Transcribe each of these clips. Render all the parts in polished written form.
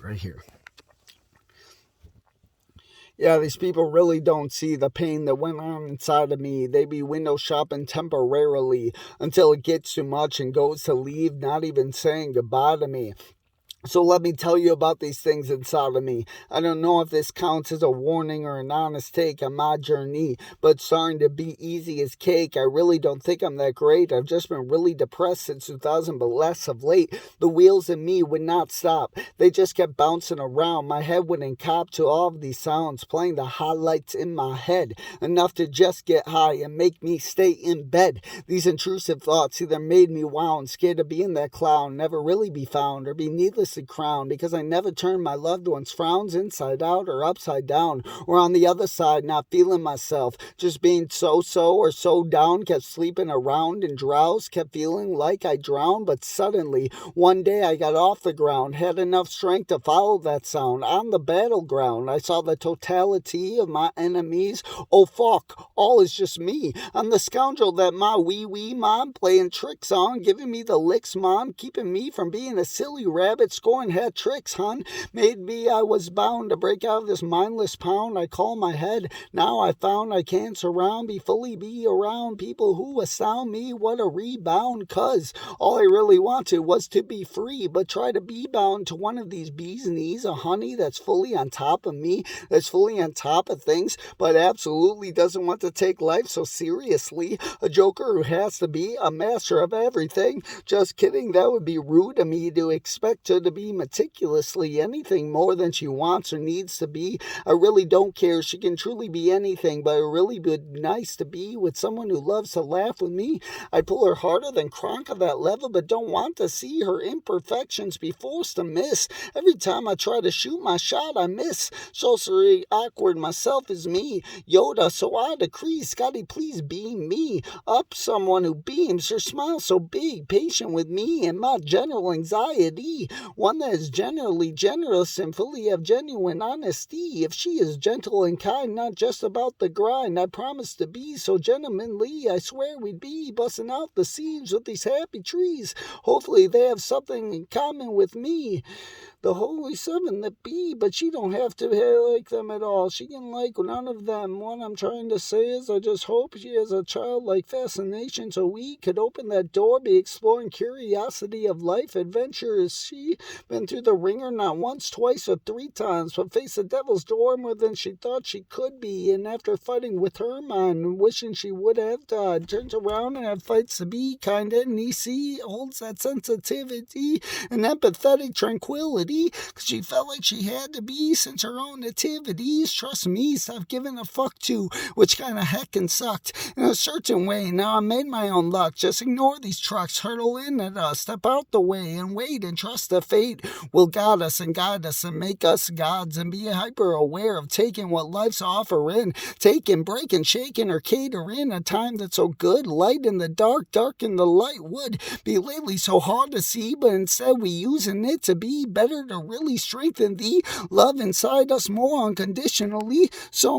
right here. Yeah, these people really don't see the pain that went on inside of me. They be window shopping temporarily until it gets too much and goes to leave, not even saying goodbye to me. So let me tell you about these things inside of me. I don't know if this counts as a warning or an honest take on my journey, but it's starting to be easy as cake. I really don't think I'm that great. I've just been really depressed since 2000, but less of late. The wheels in me would not stop. They just kept bouncing around. My head wouldn't cop to all of these sounds, playing the highlights in my head, enough to just get high and make me stay in bed. These intrusive thoughts either made me wound, scared of being that clown, never really be found, or be needless crown, because I never turned my loved ones' frowns inside out or upside down, or on the other side, not feeling myself, just being so or so down, kept sleeping around and drowsed, kept feeling like I drowned, but suddenly, one day I got off the ground, had enough strength to follow that sound. On the battleground, I saw the totality of my enemies. Oh fuck, all is just me. I'm the scoundrel that my wee mom playing tricks on, giving me the licks, mom, keeping me from being a silly rabbit, scoring hat tricks, hon. Made me I was bound to break out of this mindless pound I call my head. Now I found I can't surround, be around people who astound me. What a rebound, cause all I really wanted was to be free, but try to be bound to one of these bees' knees, a honey that's fully on top of me, that's fully on top of things, but absolutely doesn't want to take life so seriously. A joker who has to be a master of everything. Just kidding, that would be rude of me to expect her to be meticulously anything more than she wants or needs to be. I really don't care. She can truly be anything, but it really would be nice to be with someone who loves to laugh with me. I'd pull her harder than Kronk at that level, but don't want to see her imperfections be forced to miss. Every time I try to shoot my shot, I miss. Sorcery awkward myself is me. Yoda, so I decree, Scotty, please beam me up. Someone who beams her smile so big, patient with me and my general anxiety. One that is generally generous and fully of genuine honesty. If she is gentle and kind, not just about the grind, I promise to be so gentlemanly. I swear we'd be busting out the seams with these happy trees. Hopefully they have something in common with me. The Holy Seven that be, but she don't have to like them at all. She can like none of them. What I'm trying to say is I just hope she has a childlike fascination so we could open that door, be exploring curiosity of life, adventure. Has she been through the ringer not once, twice, or 3 times, but faced the devil's door more than she thought she could be, and after fighting with her mind and wishing she would have died, turns around and have fights to be kind and easy, holds that sensitivity and empathetic tranquility, because she felt like she had to be since her own nativities. Trust me, stop giving a fuck to, which kind of heckin' sucked in a certain way. Now I made my own luck. Just ignore these trucks, hurtle in at us, step out the way and wait and trust the fate will guide us and make us gods, and be hyper aware of taking what life's offering, taking, breaking, shaking, or catering a time that's so good. Light in the dark, dark in the light would be lately so hard to see, but instead we using it to be better, to really strengthen the love inside us more unconditionally. So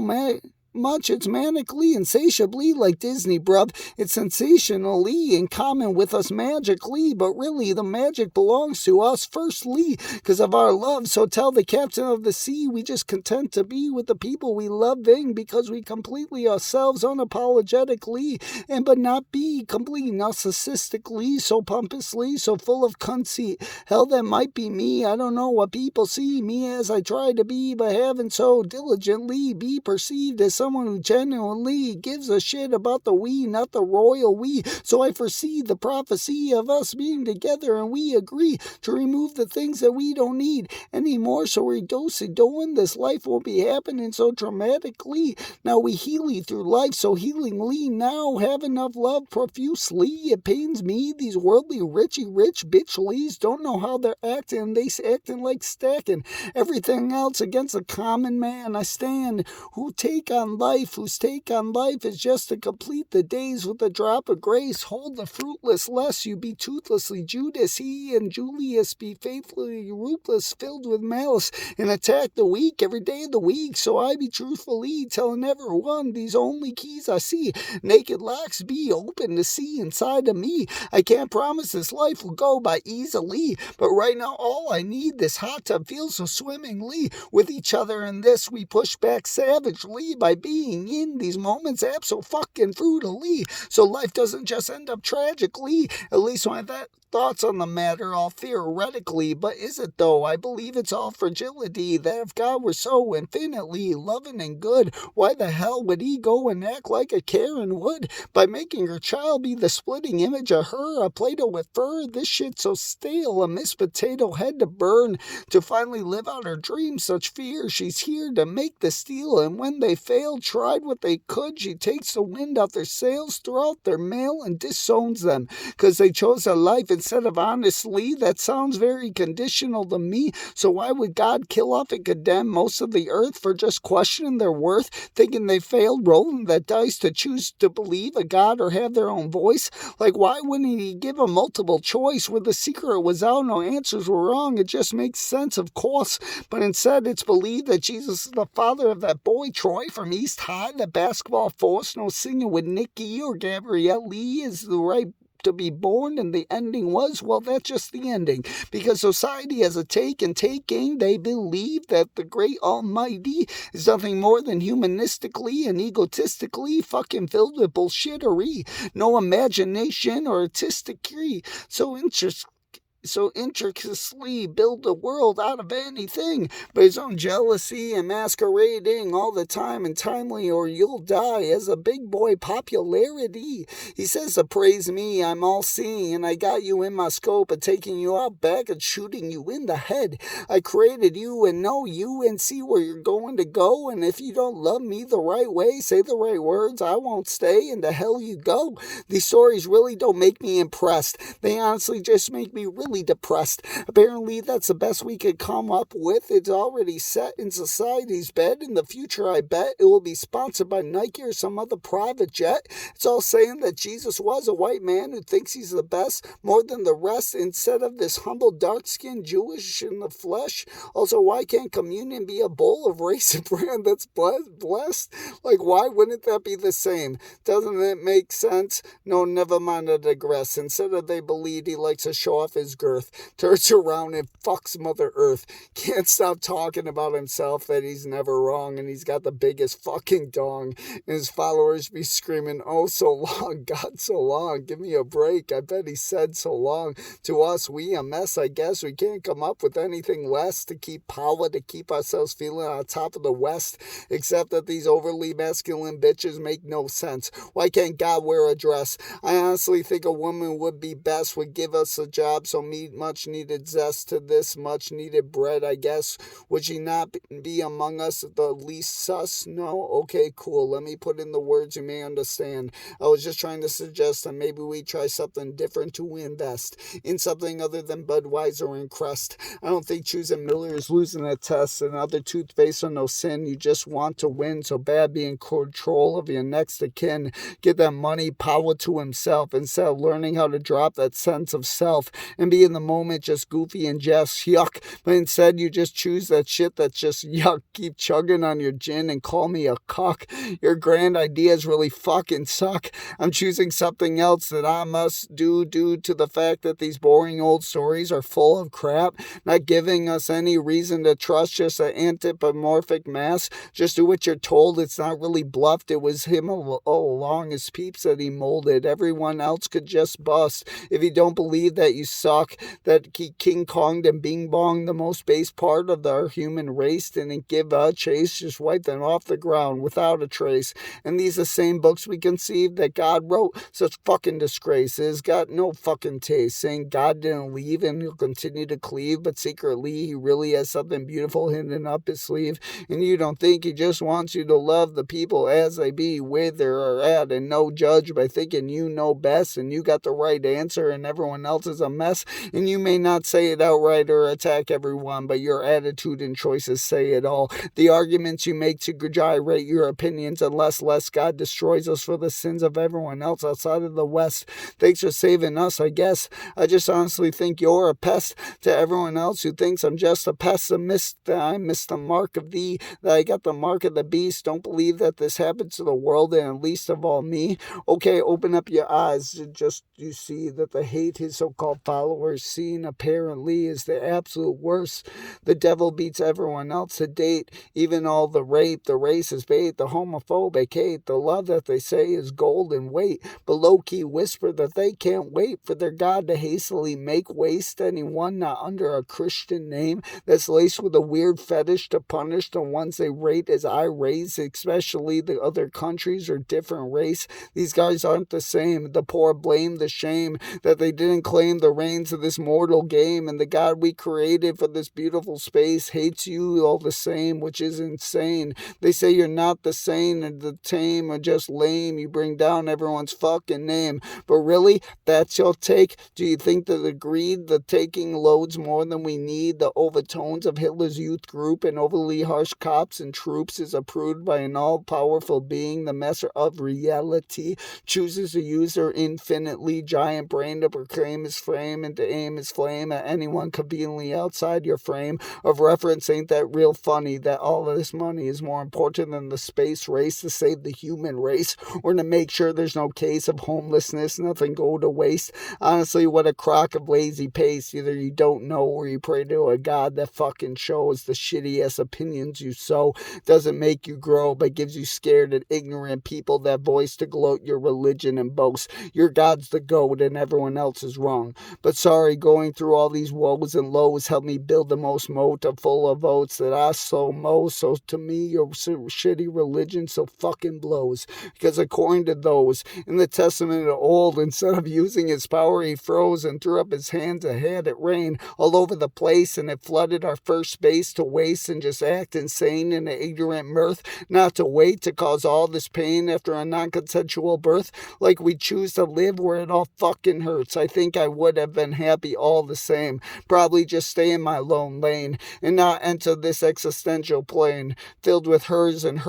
much it's manically, insatiably like Disney, bruv. It's sensationally in common with us magically, but really the magic belongs to us firstly, because of our love. So tell the captain of the sea we just content to be with the people we loving, because we completely ourselves unapologetically, and but not be complete narcissistically, so pompously, so full of conceit. Hell, that might be me. I don't know what people see me as I try to be, but haven't so diligently be perceived as someone who genuinely gives a shit about the we, not the royal we. So I foresee the prophecy of us being together, and we agree to remove the things that we don't need anymore. So we're doing this life won't be happening so dramatically. Now we healy through life so healingly. Now have enough love profusely. It pains me these worldly rich bitchlies don't know how they're acting. They acting like stacking everything else against the common man. I stand who take on on life, whose take on life is just to complete the days with a drop of grace. Hold the fruitless lest you be toothlessly Judas. He and Julius be faithfully ruthless, filled with malice, and attack the weak every day of the week. So I be truthfully telling everyone these only keys I see. Naked locks be open to see inside of me. I can't promise this life will go by easily, but right now all I need, this hot tub feels so swimmingly. With each other in this we push back savagely by being in these moments abso-fucking-frutally. So life doesn't just end up tragically, at least my thoughts on the matter all theoretically, but is it though? I believe it's all fragility, that if God were so infinitely loving and good, why the hell would he go and act like a Karen would by making her child be the splitting image of her, a Play-Doh with fur? This shit's so stale, a Miss Potato Head to burn, to finally live out her dreams. Such fear, she's here to make the steel, and when they failed, tried what they could, she takes the wind out their sails, throw out their mail, and disowns them, 'cause they chose a life instead of honestly. That sounds very conditional to me, so why would God kill off and condemn most of the earth for just questioning their worth, thinking they failed, rolling that dice to choose to believe a God or have their own voice? Like, why wouldn't he give a multiple choice where the secret was out, no answers were wrong? It just makes sense, of course, but instead it's believed that Jesus is the father of that boy Troy from East High, the basketball force, no singing with Nikki or Gabrielle Lee is the right to be born, and the ending was, well, that's just the ending, because society has a take and taking. They believe that the great almighty is nothing more than humanistically and egotistically fucking filled with bullshittery, no imagination or artistry, so intricately build the world out of anything but his own jealousy and masquerading all the time and timely or you'll die as a big boy popularity. He says to praise me, I'm all seeing, and I got you in my scope of taking you out back and shooting you in the head. I created you and know you and see where you're going to go, and if you don't love me the right way, say the right words, I won't stay, and to hell you go. These stories really don't make me impressed. They honestly just make me really depressed. Apparently that's the best we could come up with. It's already set in society's bed. In the future, I bet it will be sponsored by Nike or some other private jet. It's all saying that Jesus was a white man who thinks he's the best more than the rest, instead of this humble dark-skinned Jewish in the flesh. Also, why can't communion be a bowl of raisin bran that's blessed? Like, why wouldn't that be the same? Doesn't it make sense? No, never mind, I digress. Instead of they believe he likes to show off his girth, turns around and fucks Mother Earth. Can't stop talking about himself that he's never wrong and he's got the biggest fucking dong. And his followers be screaming, oh, so long, God, so long. Give me a break. I bet he said so long. To us, we a mess, I guess. We can't come up with anything less to keep power, to keep ourselves feeling on top of the West, except that these overly masculine bitches make no sense. Why can't God wear a dress? I honestly think a woman would be best, would give us a job, so meet much needed zest to this much needed bread, I guess. Would she not be among us the least sus? No? Okay, cool. Let me put in the words you may understand. I was just trying to suggest that maybe we try something different to invest in something other than Budweiser and Crest. I don't think choosing Miller is losing a test, and other toothpaste are no sin. You just want to win so bad, be in control of your next of kin. Get that money, power to himself, instead of learning how to drop that sense of self and be in the moment just goofy and just yuck. But instead you just choose that shit that's just yuck. Keep chugging on your gin and call me a cuck. Your grand ideas really fucking suck. I'm choosing something else that I must do due to the fact that these boring old stories are full of crap, not giving us any reason to trust, just an anthropomorphic mass. Just do what you're told. It's not really bluffed. It was him all along, his peeps that he molded. Everyone else could just bust. If you don't believe that you suck, that he King Konged and Bing Bong, the most base part of our human race, didn't give a chase, just wiped them off the ground without a trace. And these are the same books we conceived that God wrote. Such fucking disgrace. It has got no fucking taste. Saying God didn't leave and he'll continue to cleave, but secretly he really has something beautiful hidden up his sleeve. And you don't think he just wants you to love the people as they be, where they're at, and no judge by thinking you know best and you got the right answer and everyone else is a mess. And you may not say it outright or attack everyone, but your attitude and choices say it all. The arguments you make to gyrate your opinions, unless God destroys us for the sins of everyone else outside of the West. Thanks for saving us, I guess. I just honestly think you're a pest to everyone else who thinks I'm just a pessimist, that I missed the mark of thee, that I got the mark of the beast. Don't believe that this happens to the world, and least of all me. Okay, open up your eyes. Just you see that the hate his so-called followers seen apparently is the absolute worst. The devil beats everyone else to date, even all the rape, the racist bait, the homophobic hate, the love that they say is golden weight, but low-key whisper that they can't wait for their God to hastily make waste anyone not under a Christian name that's laced with a weird fetish to punish the ones they rate as irate, especially the other countries or different race. These guys aren't the same. The poor blame the shame that they didn't claim the reins of this mortal game, and the God we created for this beautiful space hates you all the same, which is insane. They say you're not the sane or the tame or just lame. You bring down everyone's fucking name. But really, that's your take? Do you think that the greed, the taking loads more than we need, the overtones of Hitler's youth group and overly harsh cops and troops is approved by an all-powerful being, the messer of reality, chooses to use her infinitely giant brain to proclaim his frame and to aim his flame at anyone conveniently outside your frame of reference? Ain't that real funny that all of this money is more important than the space race to save the human race, or to make sure there's no case of homelessness, nothing go to waste? Honestly, what a crock of lazy paste. Either you don't know or you pray to a God that fucking shows the shitty ass opinions you sow, doesn't make you grow, but gives you scared and ignorant people that voice to gloat your religion and boast. Your God's the goat and everyone else is wrong. But sorry, going through all these woes and lows helped me build the most moat full of votes that I so most. So to me, your shitty religion so fucking blows. Because according to those in the Testament of old, instead of using his power, he froze and threw up his hands and had it rain all over the place, and it flooded our first space to waste and just act insane in an ignorant mirth, not to wait to cause all this pain after a non-consensual birth. Like we choose to live where it all fucking hurts. I think I would have been happy all the same. Probably just stay in my lone lane and not enter this existential plane filled with hers and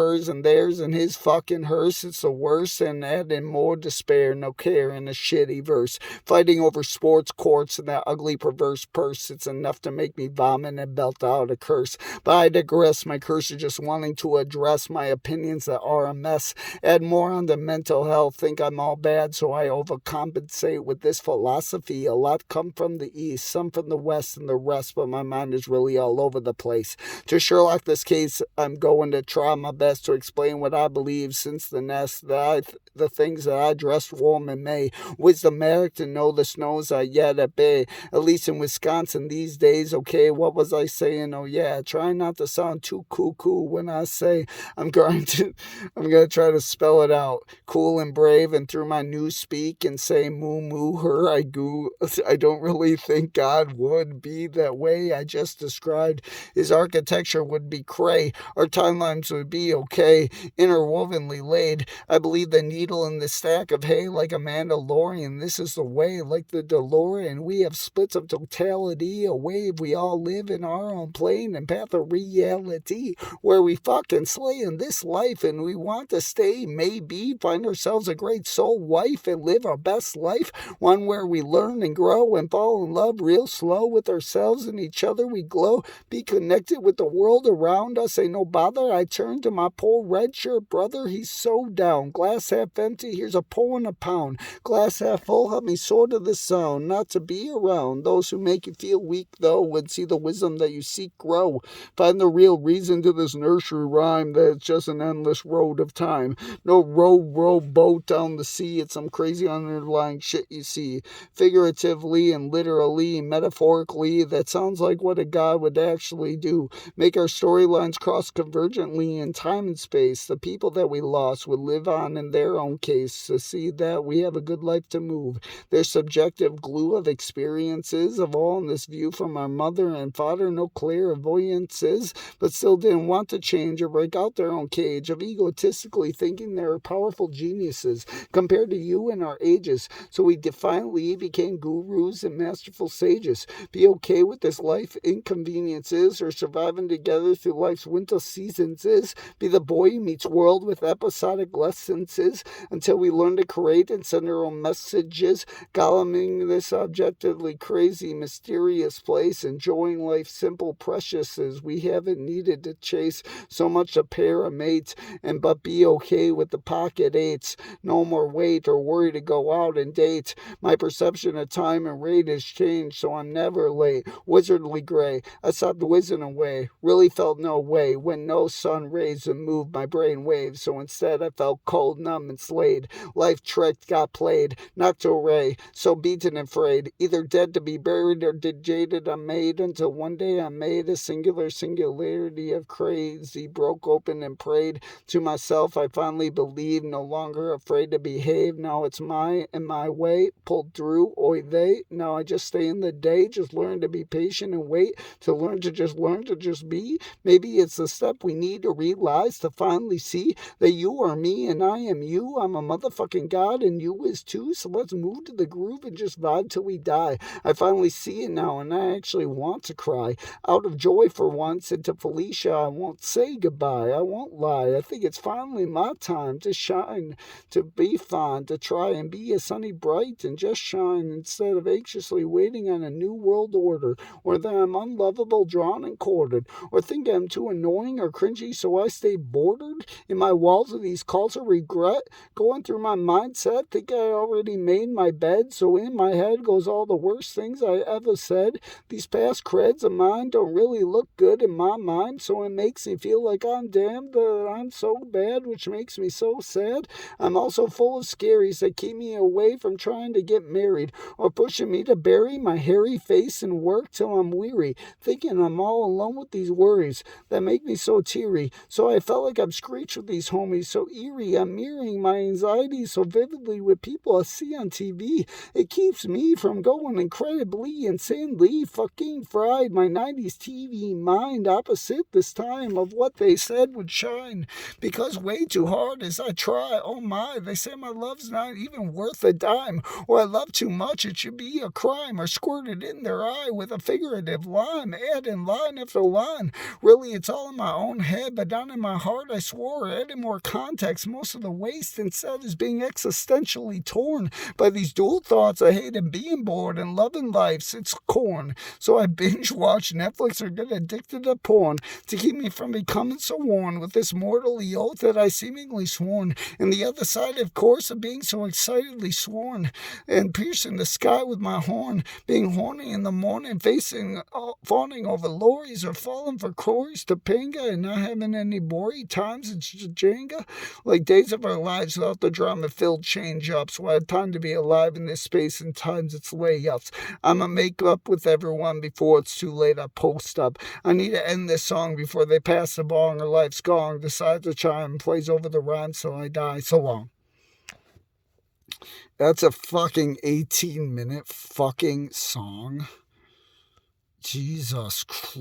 theirs and his fucking hers. It's the worst, and adding more despair, no care in a shitty verse. Fighting over sports courts and that ugly perverse purse. It's enough to make me vomit and belt out a curse. But I digress. My curse is just wanting to address my opinions that are a mess. Add more on the mental health. Think I'm all bad, so I overcompensate with this philosophy. A lot come from the east, some from the west, and the rest, but my mind is really all over the place. To Sherlock this case, I'm going to try my best to explain what I believe since the nest, the things that I dressed warm in May. Wisdom Eric to know the snows are yet at bay, at least in Wisconsin these days. Okay, what was I saying? Oh yeah, try not to sound too cuckoo when I say I'm going to try to spell it out. Cool and brave, and through my new speak and say moo moo her I goo. I don't really think God would be that way I just described. His architecture would be cray. Our timelines would be okay, interwovenly laid. I believe the needle in the stack of hay like a Mandalorian. This is the way, like the DeLorean. We have splits of totality, a wave. We all live in our own plane and path of reality, where we fuck and slay in this life, and we want to stay, maybe, find ourselves a great soul wife and live our best life, one where we learn and grow and fall in love real slow with ourselves and each other. We glow, be connected with the world around us. Ain't no bother. I turn to my poor red shirt brother. He's so down. Glass half empty. Here's a pull and a pound. Glass half full. Help me soar to the sound. Not to be around those who make you feel weak, though, would see the wisdom that you seek grow. Find the real reason to this nursery rhyme that it's just an endless road of time. No row boat down the sea. It's some crazy underlying shit you see. Figuratively and literally, metaphorically, that sounds like what a god would actually do. Make our storylines cross convergently in time and space. The people that we lost would live on in their own case to see that we have a good life to move. Their subjective glue of experiences of all in this view from our mother and father, no clairvoyances, but still didn't want to change or break out their own cage of egotistically thinking they were powerful geniuses compared to you and our ages. So we defiantly became gurus heroes and masterful sages. Be okay with this life inconveniences, or surviving together through life's winter seasons is. Be the boy who meets world with episodic lessons is, until we learn to create and send our own messages, goleming this objectively crazy, mysterious place, enjoying life simple, precious as we haven't needed to chase so much a pair of mates, and but be okay with the pocket eights. No more wait or worry to go out and date. My perception of time and rate has changed, so I'm never late. Wizardly gray, I stopped whizzing away. Really felt no way when no sun rays and moved my brain waves, so instead I felt cold, numb, and slayed. Life tricked, got played, knocked away, so beaten and frayed. Either dead to be buried or jaded I'm made, until one day I made a singularity of crazy, broke open and prayed. To myself I finally believed, no longer afraid to behave. Now it's my way, pulled through, oy they. Now I just stay in the day, just learn to be patient and wait, to learn to just be. Maybe it's the step we need to realize, to finally see that you are me and I am you. I'm a motherfucking god and you is too, so let's move to the groove and just vibe till we die. I finally see it now and I actually want to cry out of joy for once, and to Felicia I won't say goodbye, I won't lie. I think it's finally my time to shine, to be fine, to try and be a sunny bright and just shine, instead of anxiously waiting on a new world order, or that I'm unlovable, drawn and quartered, or think I'm too annoying or cringy so I stay bordered in my walls of these calls of regret, going through my mindset, think I already made my bed, so in my head goes all the worst things I ever said. These past creds of mine don't really look good in my mind, so it makes me feel like I'm damned, that I'm so bad, which makes me so sad. I'm also full of scaries that keep me away from trying to get married, or pushing me to bury my hairy face in work till I'm weary, thinking I'm all alone with these worries that make me so teary. So I felt like I'm screeched with these homies, so eerie. I'm mirroring my anxiety so vividly with people I see on TV. It keeps me from going incredibly, insanely fucking fried. My 90s TV mind opposite this time of what they said would shine, because way too hard as I try, oh my, they say my love's not even worth a dime, or I love too much, it should be a crime, or squirted in their eye with a figurative line, adding line after line. Really, it's all in my own head, but down in my heart I swore, adding more context. Most of the waste instead is being existentially torn by these dual thoughts. I hated being bored and loving life's its corn, so I binge watch Netflix or get addicted to porn to keep me from becoming so worn with this mortally oath that I seemingly sworn, and the other side, of course, of being so excitedly sworn, and piercing the sky with my horn, being horny in the morning, fawning over lorries, or falling for Corey's Topanga, and not having any boring times. It's Jenga, like days of our lives without the drama-filled change-ups. So I had time to be alive in this space, and times it's layups. I'ma make up with everyone before it's too late. I post up. I need to end this song before they pass the bong or life's gone. Decides to chime, plays over the rhyme, so I die. So long. That's a fucking 18-minute fucking song. Jesus Christ.